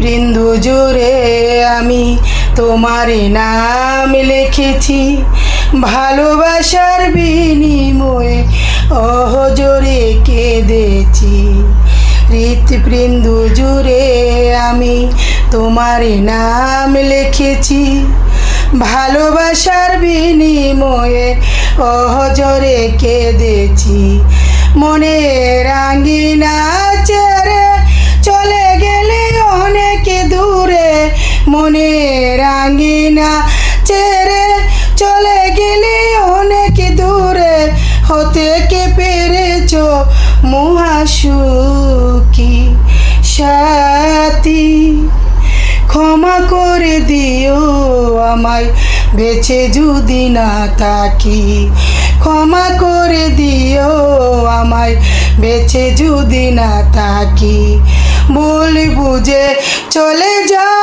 হৃৎপিণ্ড জুড়ে আমি তোমার নাম লিখেছি, ভালোবাসার বিনিময়ে অহজরে কেঁদেছি। হৃৎপিণ্ড জুড়ে আমি তোমার নাম লিখেছি, ভালোবাসার বিনিময়ে অহজরে কেঁদেছি। মনের আঙ্গিনা ছেড়ে চলে গেলে অনেক দূরে, মনের আঙ্গিনা ছেড়ে চলে গেলে অনেক দূরে, হতে কে পেরেছ মহাসুখী সাথী। ক্ষমা করে দিও আমায় বেঁচে যদি না থাকি, ক্ষমা করে দিও আমায় বেঁচে যদি না থাকি। ভুল বুঝে চলে যাও